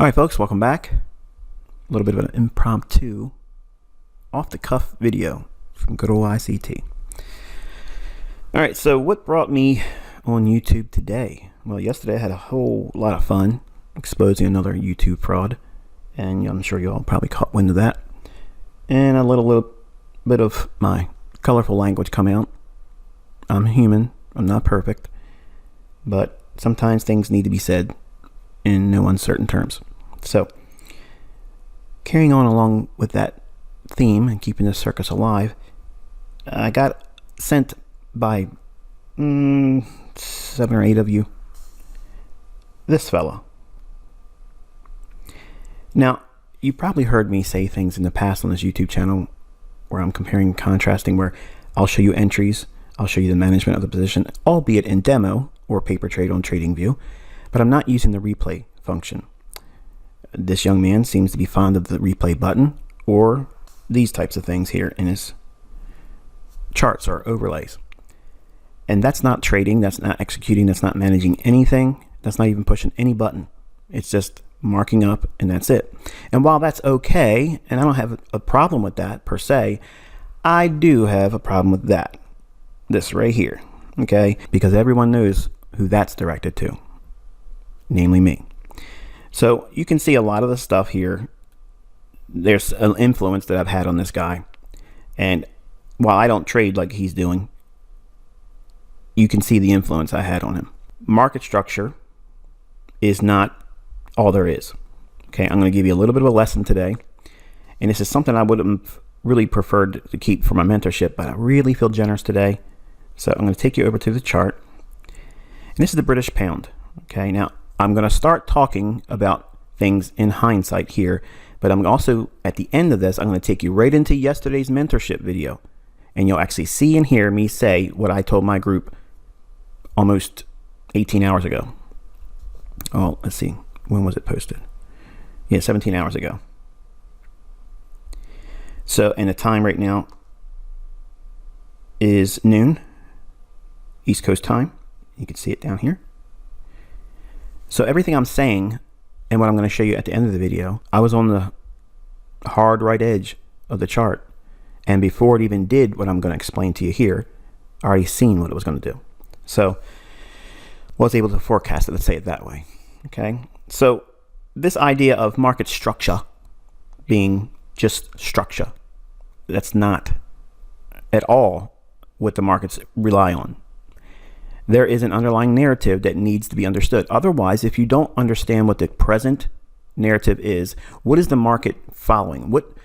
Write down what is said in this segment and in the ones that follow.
All right, folks, welcome back. A little bit of an impromptu, off-the-cuff video from good old ICT. All right, so what brought me on YouTube today? Well, yesterday I had a whole lot of fun exposing another YouTube fraud, and I'm sure you all probably caught wind of that. And a little bit of my colorful language come out. I'm human. I'm not perfect. But sometimes things need to be said in no uncertain terms. So, carrying on along with that theme and keeping this circus alive, I got sent by 7 or 8 of you this fella. Now, you probably heard me say things in the past on this YouTube channel where I'm comparing and contrasting, where I'll show you entries, I'll show you the management of the position, albeit in demo or paper trade on TradingView, but I'm not using the replay function. This young man seems to be fond of the replay button or these types of things here in his charts or overlays. And that's not trading, that's not executing, that's not managing anything, that's not even pushing any button. It's just marking up and that's it. And while that's okay, and I don't have a problem with that per se, I do have a problem with that. This right here, okay? Because everyone knows who that's directed to, namely me. So you can see a lot of the stuff here. There's an influence that I've had on this guy. And while I don't trade like he's doing, you can see the influence I had on him. Market structure is not all there is. Okay, I'm going to give you a little bit of a lesson today. And this is something I would have really preferred to keep for my mentorship, but I really feel generous today. So I'm going to take you over to the chart. And this is the British pound. Okay, now I'm going to start talking about things in hindsight here, but I'm also, at the end of this, I'm going to take you right into yesterday's mentorship video. And you'll actually see and hear me say what I told my group almost 18 hours ago. Oh, let's see. When was it posted? Yeah, 17 hours ago. So, and the time right now is noon, East Coast time. You can see it down here. So everything I'm saying and what I'm going to show you at the end of the video, I was on the hard right edge of the chart. And before it even did what I'm going to explain to you here, I already seen what it was going to do. So was able to forecast it, let's say it that way. Okay. So this idea of market structure being just structure, that's not at all what the markets rely on. There is an underlying narrative that needs to be understood. Otherwise, if you don't understand what the present narrative is, what is the market following? What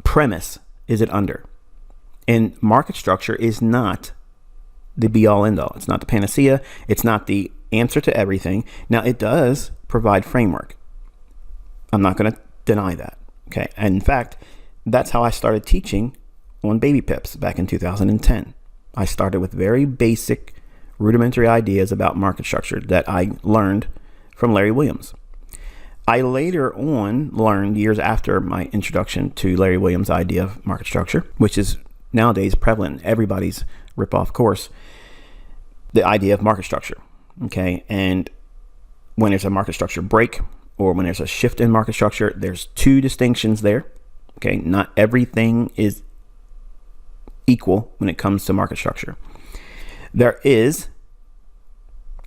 premise is it under? And market structure is not the be-all end-all. It's not the panacea. It's not the answer to everything. Now, it does provide framework. I'm not going to deny that. Okay. And in fact, that's how I started teaching on baby pips back in 2010. I started with very basic, rudimentary ideas about market structure that I learned from Larry Williams. I later on learned, years after my introduction to Larry Williams' idea of market structure, which is nowadays prevalent in everybody's rip-off course, the idea of market structure. Okay, and when there's a market structure break or when there's a shift in market structure, there's 2 distinctions there. Okay, not everything is equal when it comes to market structure. There is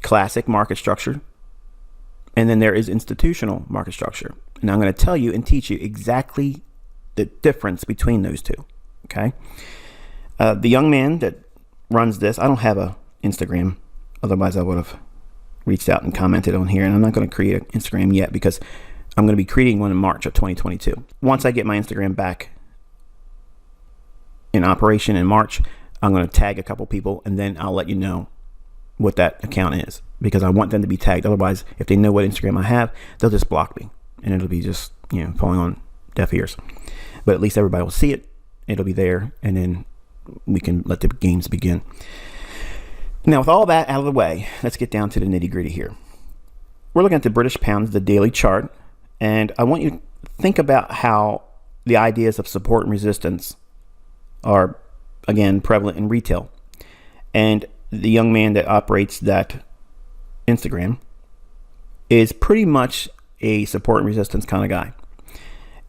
classic market structure, and then there is institutional market structure. And I'm going to tell you and teach you exactly the difference between those two. Okay. The young man that runs this, I don't have a Instagram, otherwise I would have reached out and commented on here, and I'm not going to create an Instagram yet because I'm going to be creating one in March of 2022. Once I get my Instagram back in operation in March, I'm going to tag a couple people and then I'll let you know what that account is, because I want them to be tagged. Otherwise, if they know what Instagram I have, they'll just block me and it'll be just, falling on deaf ears. But at least everybody will see it. It'll be there, and then we can let the games begin. Now, with all that out of the way, let's get down to the nitty gritty here. We're looking at the British pound, the daily chart, and I want you to think about how the ideas of support and resistance are, again, prevalent in retail. And the young man that operates that Instagram is pretty much a support and resistance kind of guy.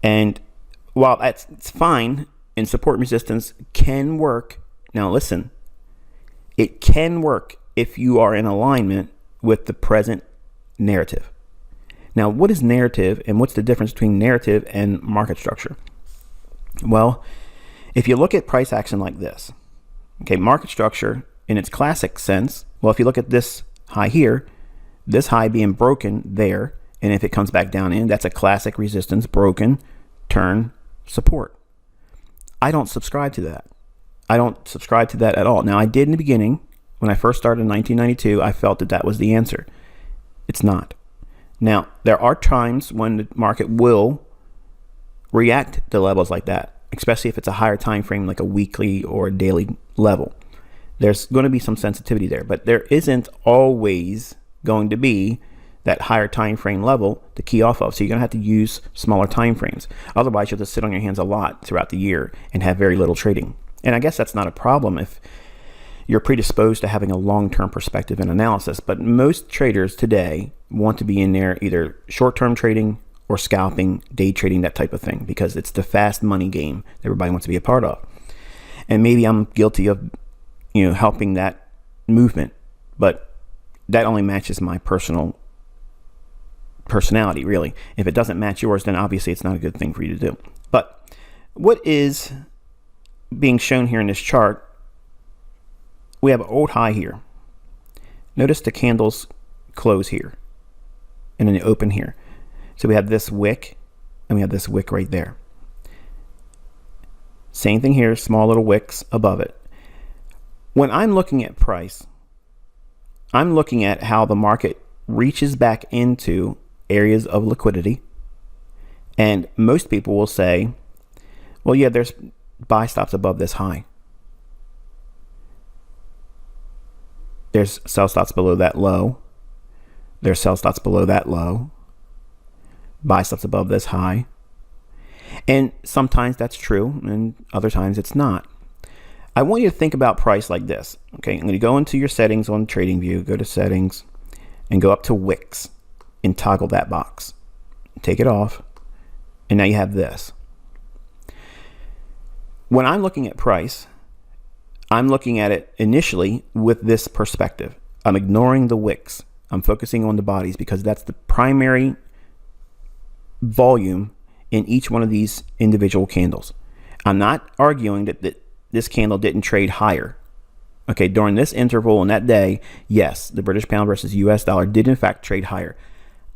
And while it's fine and support and resistance can work, now listen, it can work if you are in alignment with the present narrative. Now, what is narrative and what's the difference between narrative and market structure? Well, if you look at price action like this, okay, market structure in its classic sense, well, if you look at this high here, this high being broken there, and if it comes back down in, that's a classic resistance, broken, turn, support. I don't subscribe to that. I don't subscribe to that at all. Now, I did in the beginning. When I first started in 1992, I felt that that was the answer. It's not. Now, there are times when the market will react to levels like that, especially if it's a higher time frame, like a weekly or a daily level. There's going to be some sensitivity there, but there isn't always going to be that higher time frame level to key off of. So you're going to have to use smaller time frames. Otherwise, you'll just sit on your hands a lot throughout the year and have very little trading. And I guess that's not a problem if you're predisposed to having a long-term perspective and analysis. But most traders today want to be in there either short-term trading or scalping, day trading, that type of thing, because it's the fast money game that everybody wants to be a part of. And maybe I'm guilty of, helping that movement, but that only matches my personality, really. If it doesn't match yours, then obviously it's not a good thing for you to do. But what is being shown here in this chart, we have an old high here. Notice the candles close here and then they open here. So we have this wick and we have this wick right there. Same thing here, small little wicks above it. When I'm looking at price, I'm looking at how the market reaches back into areas of liquidity. And most people will say, well, yeah, there's buy stops above this high. There's sell stops below that low. There's sell stops below that low. Buy stops above this high. And sometimes that's true, and other times it's not. I want you to think about price like this. Okay, I'm going to go into your settings on TradingView, go to settings, and go up to wicks and toggle that box. Take it off, and now you have this. When I'm looking at price, I'm looking at it initially with this perspective. I'm ignoring the wicks. I'm focusing on the bodies because that's the primary volume in each one of these individual candles. I'm not arguing that this candle didn't trade higher. Okay, during this interval on that day, yes, the British pound versus US dollar did in fact trade higher.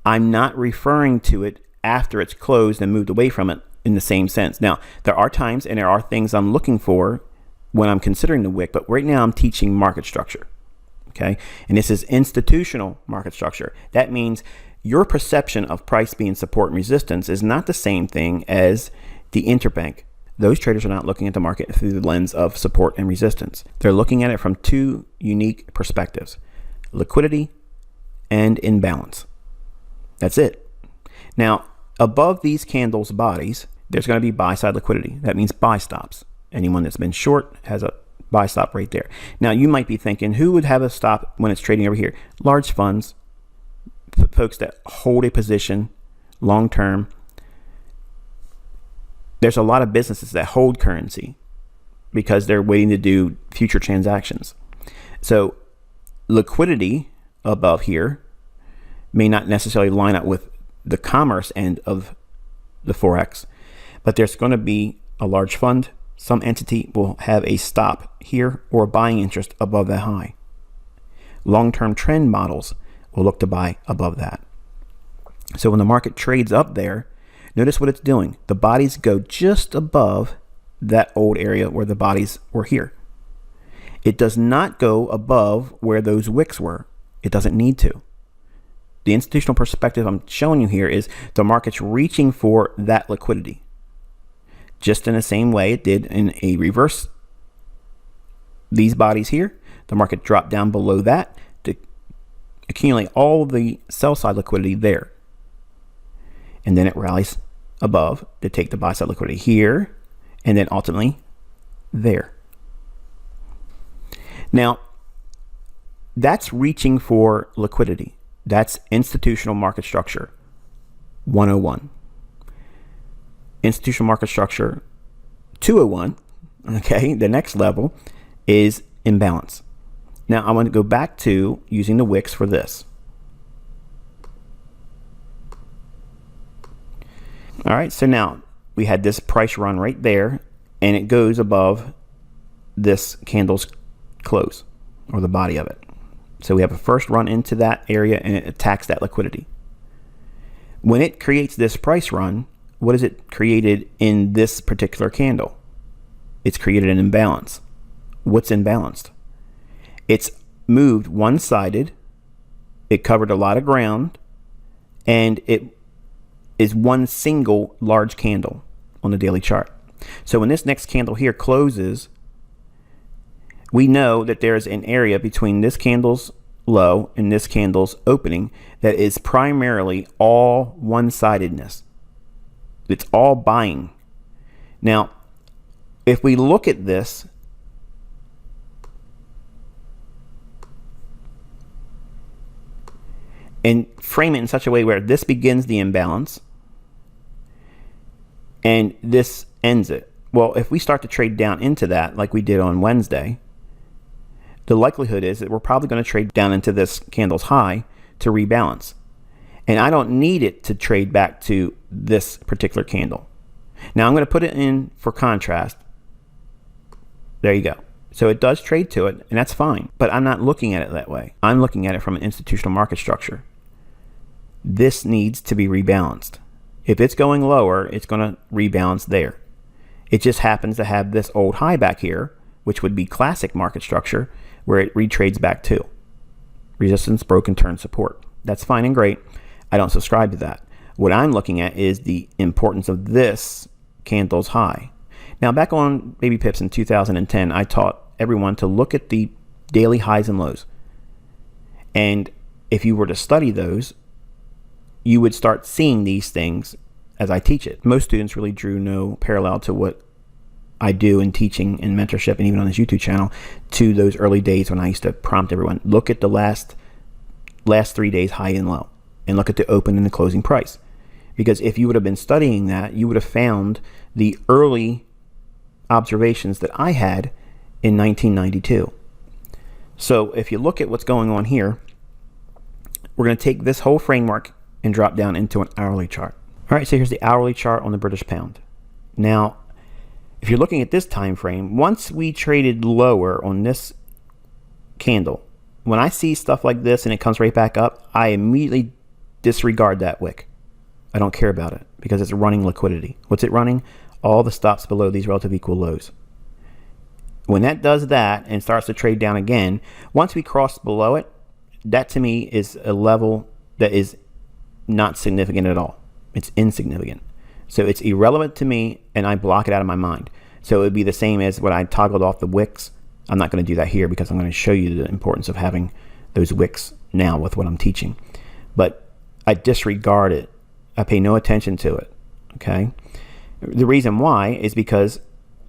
I'm not referring to it after it's closed and moved away from it in the same sense. Now, there are times and there are things I'm looking for when I'm considering the wick, but right now I'm teaching market structure. Okay, and this is institutional market structure. That means your perception of price being support and resistance is not the same thing as the interbank. Those traders are not looking at the market through the lens of support and resistance. They're looking at it from two unique perspectives: liquidity and imbalance. That's it. Now, above these candles' bodies, there's going to be buy side liquidity. That means buy stops. Anyone that's been short has a buy stop right there. Now, you might be thinking, who would have a stop when it's trading over here? Large funds, folks that hold a position long term. There's a lot of businesses that hold currency because they're waiting to do future transactions. So liquidity above here may not necessarily line up with the commerce end of the Forex, but there's going to be a large fund. Some entity will have a stop here or a buying interest above that high. Long-term trend models will look to buy above that. So when the market trades up there, notice what it's doing. The bodies go just above that old area where the bodies were here. It does not go above where those wicks were. It doesn't need to. The institutional perspective I'm showing you here is the market's reaching for that liquidity, just in the same way it did in a reverse. These bodies here, the market dropped down below that to accumulate all the sell side liquidity there. And then it rallies above to take the buy side liquidity here, and then ultimately there. Now, that's reaching for liquidity. That's institutional market structure 101. Institutional market structure 201, okay, the next level is imbalance. Now I want to go back to using the wicks for this. All right, so now we had this price run right there, and it goes above this candle's close, or the body of it. So we have a first run into that area, and it attacks that liquidity. When it creates this price run, what is it created in this particular candle? It's created an imbalance. What's imbalanced? It's moved one-sided, it covered a lot of ground, and it is one single large candle on the daily chart. So when this next candle here closes, we know that there's an area between this candle's low and this candle's opening that is primarily all one-sidedness. It's all buying. Now, if we look at this, and frame it in such a way where this begins the imbalance and this ends it. Well, if we start to trade down into that like we did on Wednesday, the likelihood is that we're probably going to trade down into this candle's high to rebalance. And I don't need it to trade back to this particular candle. Now I'm going to put it in for contrast. There you go. So it does trade to it, and that's fine. But I'm not looking at it that way. I'm looking at it from an institutional market structure. This needs to be rebalanced. If it's going lower, it's going to rebalance there. It just happens to have this old high back here, which would be classic market structure, where it retrades back to. Resistance, broken, turn, support. That's fine and great. I don't subscribe to that. What I'm looking at is the importance of this candle's high. Now, back on Baby Pips in 2010, I taught everyone to look at the daily highs and lows. And if you were to study those, you would start seeing these things as I teach it. Most students really drew no parallel to what I do in teaching and mentorship, and even on this YouTube channel, to those early days when I used to prompt everyone, look at the last 3 days high and low, and look at the open and the closing price. Because if you would have been studying that, you would have found the early observations that I had in 1992. So if you look at what's going on here, we're going to take this whole framework and drop down into an hourly chart. All right, so here's the hourly chart on the British pound. Now, if you're looking at this time frame, once we traded lower on this candle, when I see stuff like this and it comes right back up, I immediately disregard that wick. I don't care about it because it's running liquidity. What's it running? All the stops below these relative equal lows. When that does that and starts to trade down again, once we cross below it, that to me is a level that is not significant at all. It's insignificant. So it's irrelevant to me, and I block it out of my mind. So it would be the same as when I toggled off the wicks. I'm not going to do that here because I'm going to show you the importance of having those wicks now with what I'm teaching. But I disregard it. I pay no attention to it. Okay. The reason why is because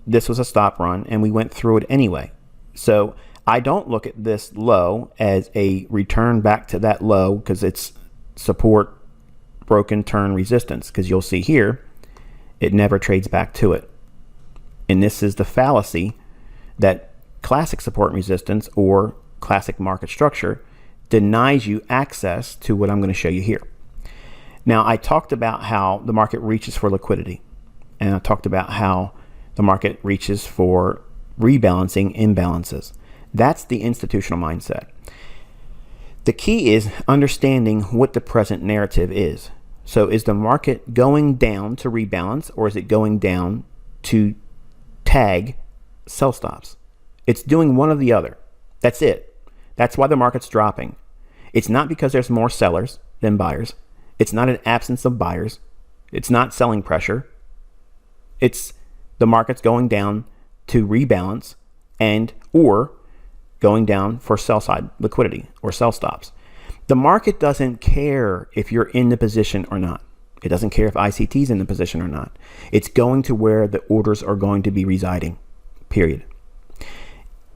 this was a stop run and we went through it anyway. So I don't look at this low as a return back to that low because it's support, broken, turn, resistance, because you'll see here it never trades back to it. And this is the fallacy that classic support and resistance or classic market structure denies you access to what I'm going to show you here. Now, I talked about how the market reaches for liquidity, and I talked about how the market reaches for rebalancing imbalances. That's the institutional mindset. The key is understanding what the present narrative is. So is the market going down to rebalance, or is it going down to tag sell stops? It's doing one or the other. That's it. That's why the market's dropping. It's not because there's more sellers than buyers. It's not an absence of buyers. It's not selling pressure. It's the market's going down to rebalance and or going down for sell side liquidity or sell stops. The market doesn't care if you're in the position or not. It doesn't care if ICT is in the position or not. It's going to where the orders are going to be residing, period.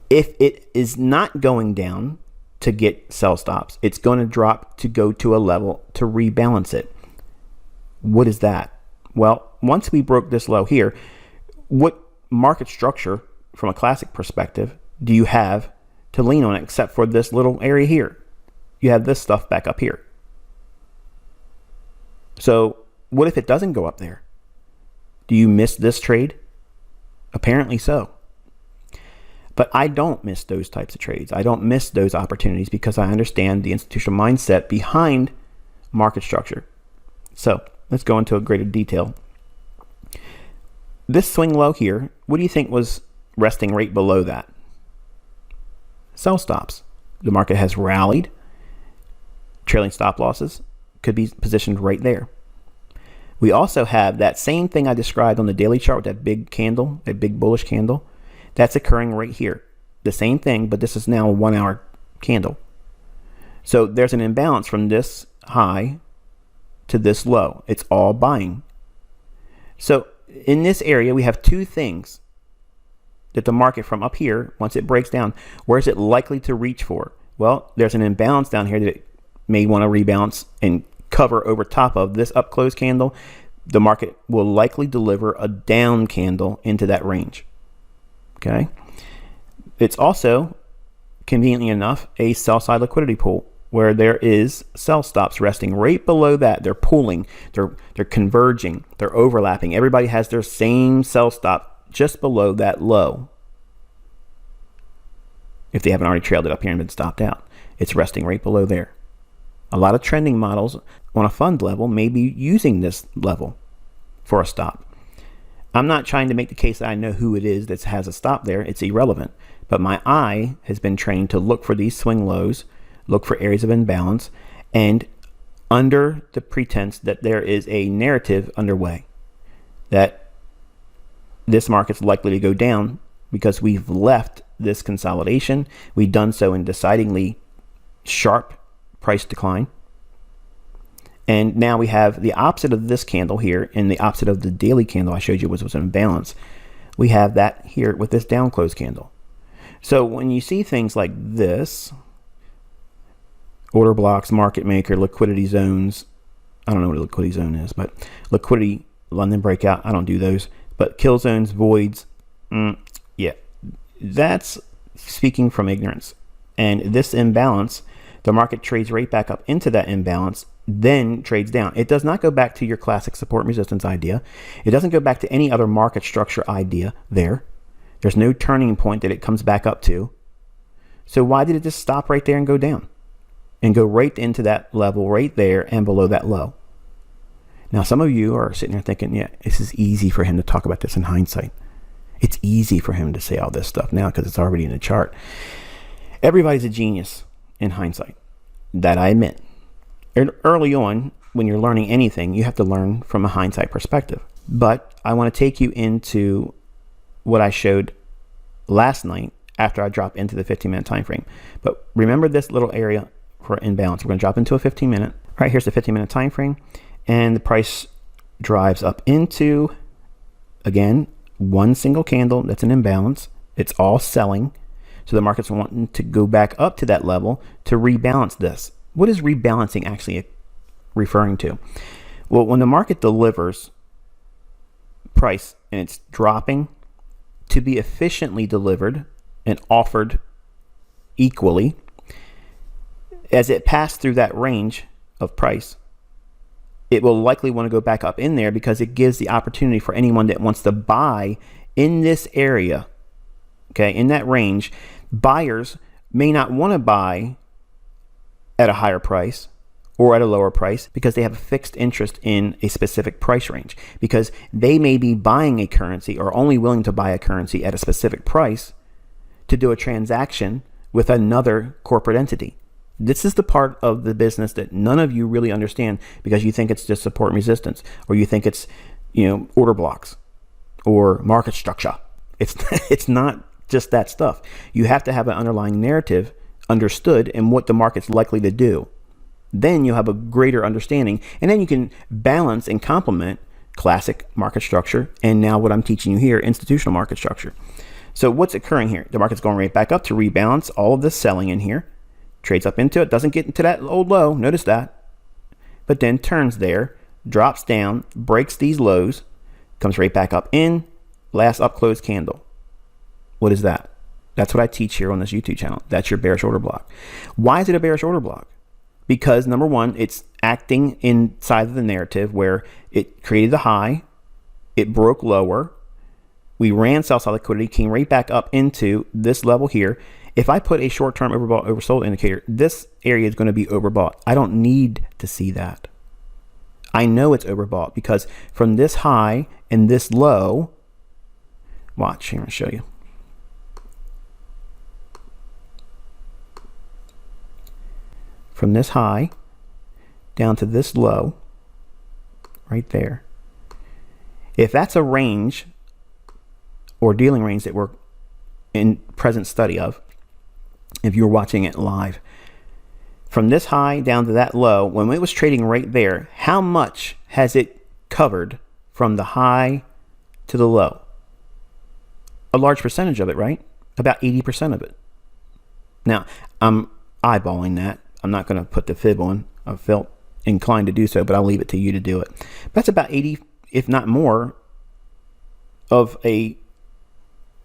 If it is not going down to get sell stops. It's going to drop to go to a level to rebalance it. What is that? Well, once we broke this low here, what market structure from a classic perspective do you have to lean on except for this little area here? You have this stuff back up here. So what if it doesn't go up there? Do you miss this trade? Apparently so. But I don't miss those types of trades. I don't miss those opportunities because I understand the institutional mindset behind market structure. So let's go into a greater detail. This swing low here, what do you think was resting right below that? Sell stops. The market has rallied. Trailing stop losses could be positioned right there. We also have that same thing I described on the daily chart with that big candle, that big bullish candle. That's occurring right here. The same thing, but this is now a 1 hour candle. So there's an imbalance from this high to this low. It's all buying. So in this area, we have two things that the market from up here, once it breaks down, where is it likely to reach for? Well, there's an imbalance down here that it may want to rebalance and cover over top of this up close candle. The market will likely deliver a down candle into that range. Okay. It's also, conveniently enough, a sell side liquidity pool where there is sell stops resting right below that. They're pooling, they're converging, they're overlapping. Everybody has their same sell stop just below that low. If they haven't already trailed it up here and been stopped out, it's resting right below there. A lot of trending models on a fund level may be using this level for a stop. I'm not trying to make the case that I know who it is that has a stop there. It's irrelevant. But my eye has been trained to look for these swing lows, look for areas of imbalance, and under the pretense that there is a narrative underway that this market's likely to go down because we've left this consolidation. We've done so in decidedly sharp price decline. And now we have the opposite of this candle here and the opposite of the daily candle I showed you was an imbalance. We have that here with this down close candle. So when you see things like this, order blocks, market maker, liquidity zones, I don't know what a liquidity zone is, but liquidity, London breakout, I don't do those. But kill zones, voids, yeah, that's speaking from ignorance. And this imbalance, the market trades right back up into that imbalance, then trades down. It does not go back to your classic support and resistance idea. It doesn't go back to any other market structure idea there. There's no turning point that it comes back up to. So why did it just stop right there and go down? And go right into that level right there and below that low. Now, some of you are sitting there thinking, yeah, this is easy for him to talk about this in hindsight. It's easy for him to say all this stuff now because it's already in the chart. Everybody's a genius in hindsight. That I admit. Early on, when you're learning anything, you have to learn from a hindsight perspective. But I want to take you into what I showed last night after I drop into the 15-minute time frame. But remember this little area for imbalance. We're going to drop into a 15-minute. Right, here's the 15-minute time frame. And the price drives up into, again, one single candle. That's an imbalance. It's all selling. So the market's wanting to go back up to that level to rebalance this. What is rebalancing actually referring to? Well, when the market delivers price and it's dropping to be efficiently delivered and offered equally, as it passed through that range of price, it will likely want to go back up in there because it gives the opportunity for anyone that wants to buy in this area, okay, in that range. Buyers may not want to buy at a higher price or at a lower price because they have a fixed interest in a specific price range, because they may be buying a currency or only willing to buy a currency at a specific price to do a transaction with another corporate entity. This is the part of the business that none of you really understand because you think it's just support and resistance, or you think it's, order blocks or market structure. It's not just that stuff. You have to have an underlying narrative understood and what the market's likely to do. Then you'll have a greater understanding, and then you can balance and complement classic market structure and now what I'm teaching you here, institutional market structure. So what's occurring here? The market's going right back up to rebalance all of this selling in here, trades up into it, doesn't get into that old low, notice that, but then turns there, drops down, breaks these lows, comes right back up in, last up close candle. What is that? That's what I teach here on this YouTube channel. That's your bearish order block. Why is it a bearish order block? Because number one, it's acting inside of the narrative where it created the high, it broke lower, we ran sell side liquidity, came right back up into this level here. If I put a short-term overbought, oversold indicator, this area is going to be overbought. I don't need to see that. I know it's overbought because from this high and this low, watch, here I'll show you. From this high down to this low, right there. If that's a range or dealing range that we're in present study of, if you're watching it live, from this high down to that low, when it was trading right there, how much has it covered from the high to the low? A large percentage of it, right? About 80% of it. Now, I'm eyeballing that. I'm not going to put the fib on. I felt inclined to do so, but I'll leave it to you to do it. But that's about 80, if not more, of a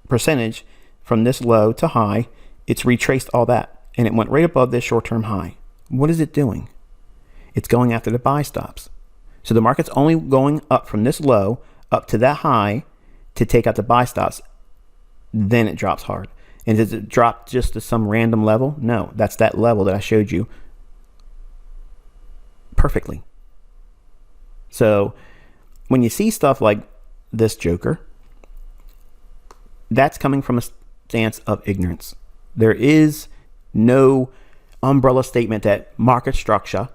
percentage from this low to high. It's retraced all that, and it went right above this short-term high. What is it doing? It's going after the buy stops. So the market's only going up from this low up to that high to take out the buy stops. Then it drops hard. And does it drop just to some random level? No, that's that level that I showed you perfectly. So when you see stuff like this joker, that's coming from a stance of ignorance. There is no umbrella statement that market structure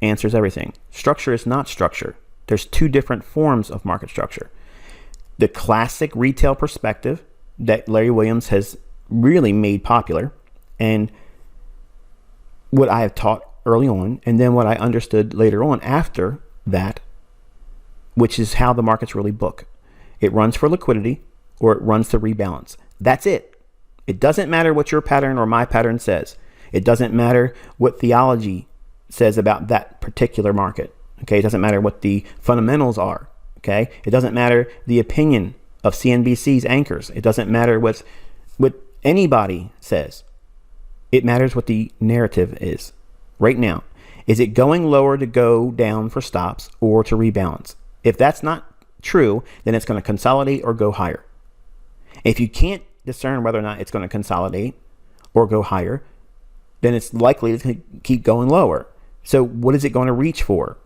answers everything. Structure is not structure. There's two different forms of market structure. The classic retail perspective that Larry Williams has really made popular, and what I have taught early on, and then what I understood later on after that, which is how the markets really book. It runs for liquidity or it runs to rebalance. That's it. It doesn't matter what your pattern or my pattern says. It doesn't matter what theology says about that particular market. Okay, it doesn't matter what the fundamentals are. Okay, it doesn't matter the opinion of CNBC's anchors. It doesn't matter what anybody says. It matters what the narrative is right now. Is it going lower to go down for stops or to rebalance? If that's not true, then it's going to consolidate or go higher. If you can't discern whether or not it's going to consolidate or go higher, then it's likely to keep going lower. So what is it going to reach for?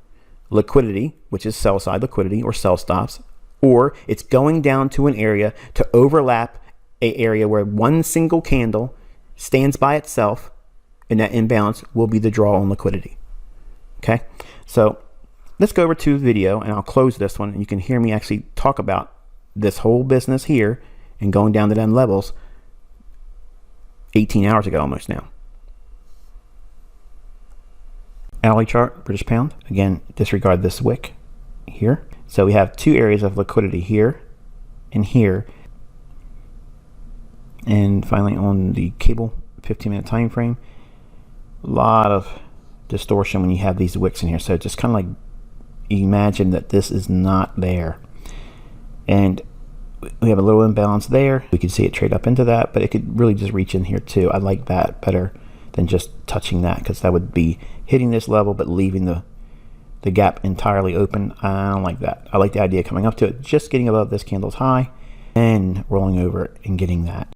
Liquidity, which is sell side liquidity or sell stops, or it's going down to an area to overlap an area where one single candle stands by itself, and that imbalance will be the draw on liquidity. Okay, so let's go over to video, and I'll close this one, and you can hear me actually talk about this whole business here and going down to them levels 18 hours ago almost now. Hourly chart, British pound. Again, disregard this wick here. So we have two areas of liquidity here and here. And finally on the cable 15-minute time frame, a lot of distortion when you have these wicks in here. So just kind of like imagine that this is not there. And we have a little imbalance there. We can see it trade up into that, but it could really just reach in here too. I like that better than just touching that, because that would be hitting this level but leaving the gap entirely open. I don't like that. I like the idea coming up to it, just getting above this candle's high and rolling over and getting that.